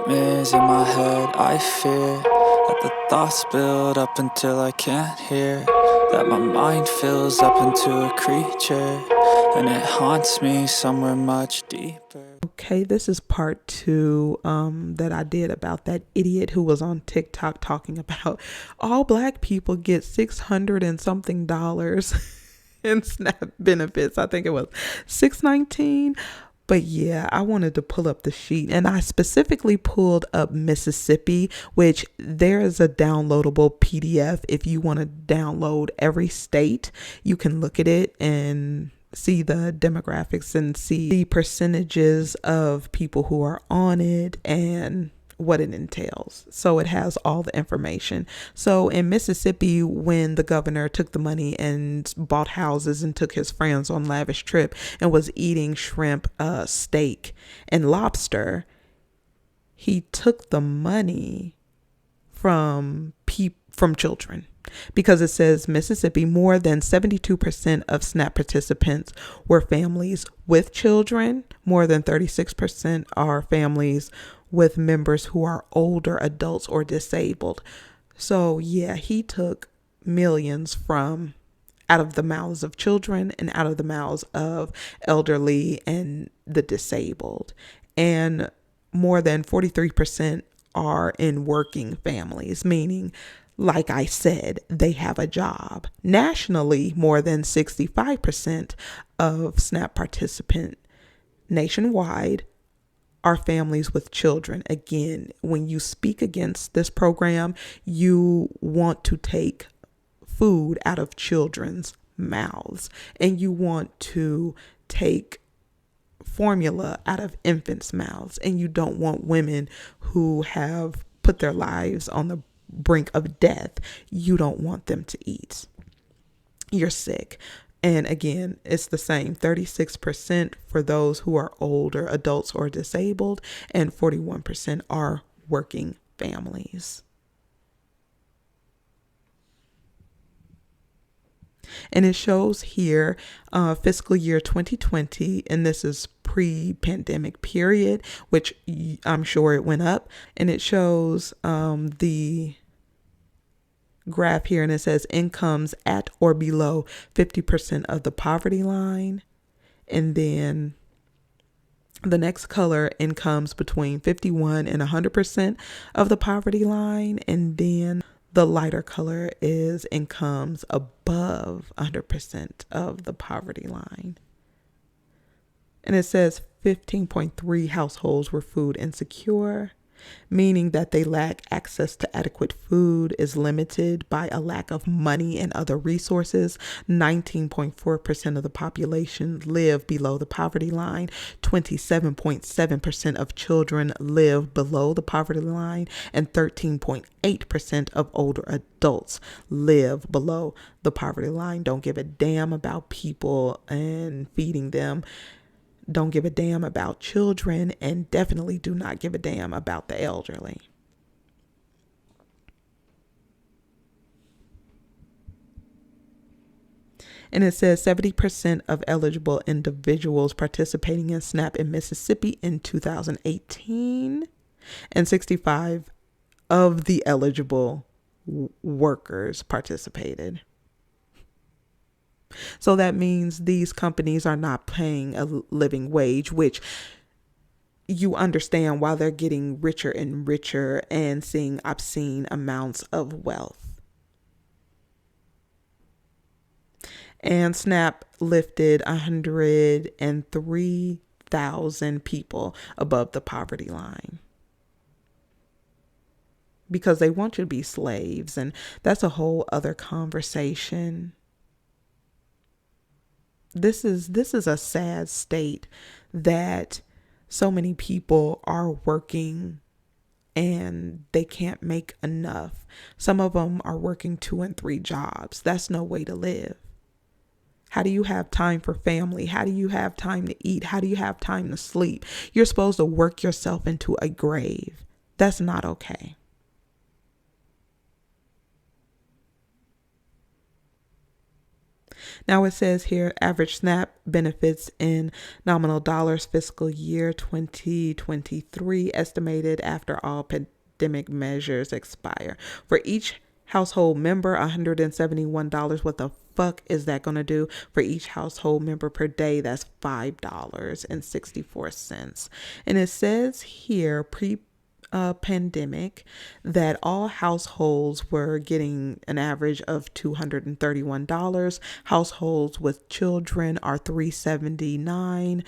nightmares in my head, I fear that the thoughts build up until I can't hear, that my mind fills up into a creature, and it haunts me somewhere much deeper. Okay, this is part two that I did about that idiot who was on TikTok talking about all black people get $600 and something in SNAP benefits. I think it was $619. But yeah, I wanted to pull up the sheet, and I specifically pulled up Mississippi, which there is a downloadable PDF. If you want to download every state, you can look at it and see the demographics and see the percentages of people who are on it and what it entails. So it has all the information. So in Mississippi, when the governor took the money and bought houses and took his friends on lavish trip and was eating shrimp, steak, and lobster, he took the money from children, because it says Mississippi, more than 72% of SNAP participants were families with children. More than 36% are families with members who are older adults or disabled. So yeah, he took millions from out of the mouths of children and out of the mouths of elderly and the disabled. And more than 43% are in working families, meaning, like I said, they have a job. Nationally, more than 65% of SNAP participants nationwide are families with children. Again, when you speak against this program, you want to take food out of children's mouths, and you want to take formula out of infants' mouths, and you don't want women who have put their lives on the brink of death. You don't want them to eat. You're sick. And again, it's the same, 36% for those who are older adults or disabled, and 41% are working families. And it shows here fiscal year 2020, and this is pre-pandemic period, which I'm sure it went up. And it shows the graph here, and it says incomes at or below 50% of the poverty line. And then the next color, incomes between 51 and 100% of the poverty line. And then the lighter color is incomes above 100% of the poverty line. And it says 15.3 households were food insecure, meaning that they lack access to adequate food, is limited by a lack of money and other resources. 19.4% of the population live below the poverty line. 27.7% of children live below the poverty line, and 13.8% of older adults live below the poverty line. Don't give a damn about people and feeding them. Don't give a damn about children, and definitely do not give a damn about the elderly. And it says 70% of eligible individuals participating in SNAP in Mississippi in 2018, and 65 of the eligible workers participated. So that means these companies are not paying a living wage, which you understand why they're getting richer and richer and seeing obscene amounts of wealth. And SNAP lifted 103,000 people above the poverty line, because they want you to be slaves. And that's a whole other conversation. This is a sad state that so many people are working and they can't make enough. Some of them are working 2 and 3 jobs. That's no way to live. How do you have time for family? How do you have time to eat? How do you have time to sleep? You're supposed to work yourself into a grave. That's not okay. Now it says here, average SNAP benefits in nominal dollars fiscal year 2023 estimated after all pandemic measures expire. For each household member, $171. What the fuck is that going to do for each household member per day? That's $5.64. And it says here, pandemic, that all households were getting an average of $231. Households with children are $379.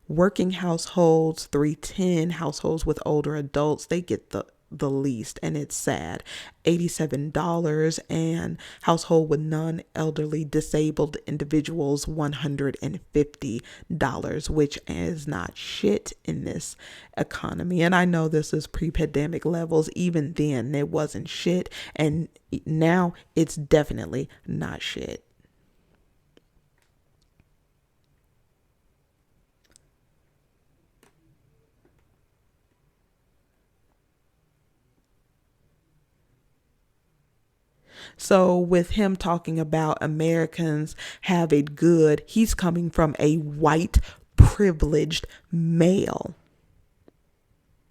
Working households $310. Households with older adults, they get the least, and it's sad, $87. And household with non-elderly disabled individuals, $150, which is not shit in this economy. And I know this is pre-pandemic levels. Even then it wasn't shit, and now it's definitely not shit. So with him talking about Americans have it good, he's coming from a white privileged male.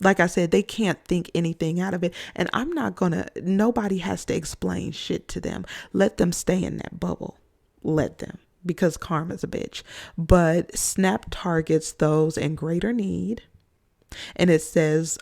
Like I said, they can't think anything out of it. And nobody has to explain shit to them. Let them stay in that bubble. Let them, because karma's a bitch. But SNAP targets those in greater need. And it says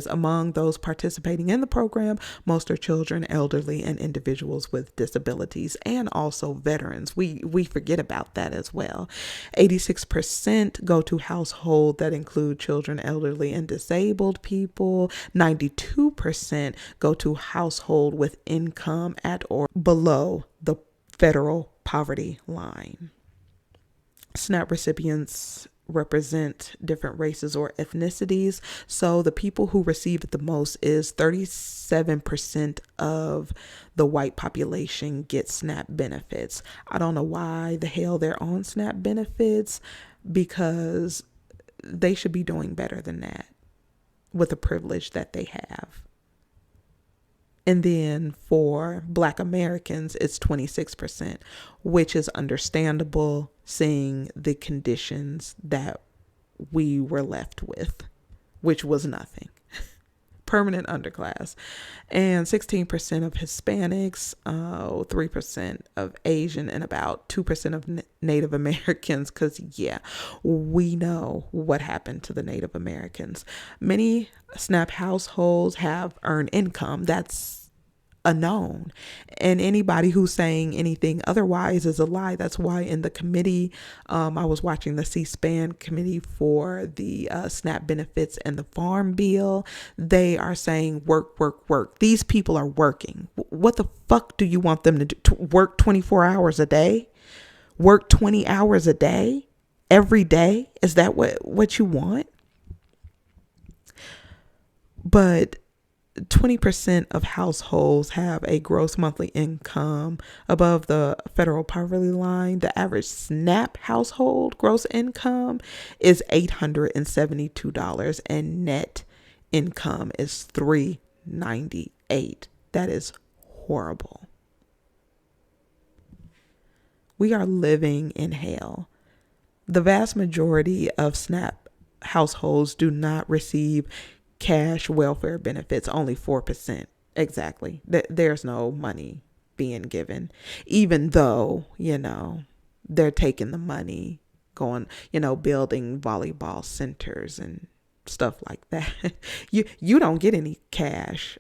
among those participating in the program, most are children, elderly, and individuals with disabilities, and also veterans. We forget about that as well. 86% go to household that include children, elderly, and disabled people. 92% go to household with income at or below the federal poverty line. SNAP recipients represent different races or ethnicities. So the people who receive it the most is 37% of the white population get SNAP benefits. I don't know why the hell they're on SNAP benefits, because they should be doing better than that with the privilege that they have. And then for Black Americans, it's 26%, which is understandable seeing the conditions that we were left with, which was nothing. Permanent underclass. And 16% of Hispanics, 3% of Asian, and about 2% of Native Americans, because we know what happened to the Native Americans. Many SNAP households have earned income. That's a known, and anybody who's saying anything otherwise is a lie. That's why in the committee, I was watching the C-SPAN committee for the SNAP benefits and the farm bill. They are saying work, work, work. These people are working. What the fuck do you want them to do? To work 24 hours a day? Work 20 hours a day? Every day? Is that what you want? But 20% of households have a gross monthly income above the federal poverty line. The average SNAP household gross income is $872, and net income is $398. That is horrible. We are living in hell. The vast majority of SNAP households do not receive cash welfare benefits, only 4%. Exactly. There's no money being given, even though, they're taking the money, going, building volleyball centers and stuff like that. You don't get any cash,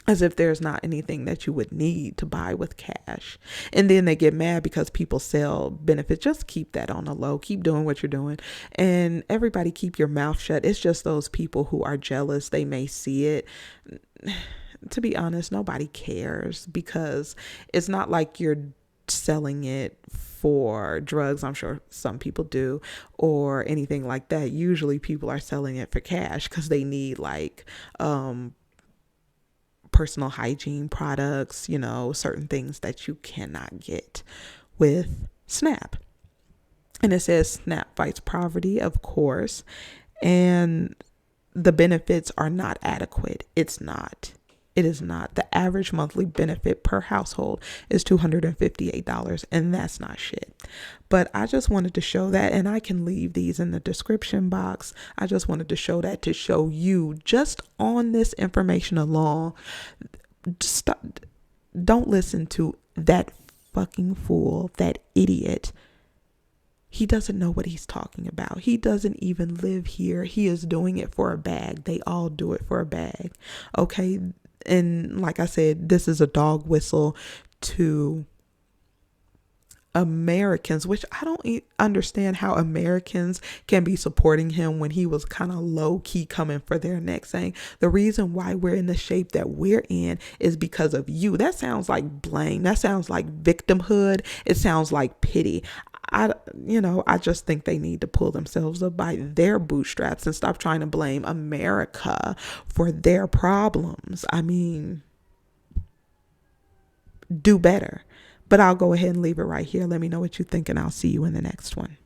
as if there's not anything that you would need to buy with cash. And then they get mad because people sell benefits. Just keep that on the low. Keep doing what you're doing. And everybody keep your mouth shut. It's just those people who are jealous. They may see it. To be honest, nobody cares, because it's not like you're selling it for drugs. I'm sure some people do, or anything like that. Usually people are selling it for cash because they need personal hygiene products, certain things that you cannot get with SNAP. And it says SNAP fights poverty, of course, and the benefits are not adequate. It's not. It is not. The average monthly benefit per household is $258, and that's not shit. But I just wanted to show that, and I can leave these in the description box. I just wanted to show that to show you, just on this information alone, don't listen to that fucking fool, that idiot. He doesn't know what he's talking about. He doesn't even live here. He is doing it for a bag. They all do it for a bag. Okay. And like I said, this is a dog whistle to Americans, which I don't understand how Americans can be supporting him when he was kind of low key coming for their neck, saying the reason why we're in the shape that we're in is because of you. That sounds like blame. That sounds like victimhood. It sounds like pity. I just think they need to pull themselves up by their bootstraps and stop trying to blame America for their problems. I mean, do better. But I'll go ahead and leave it right here. Let me know what you think, and I'll see you in the next one.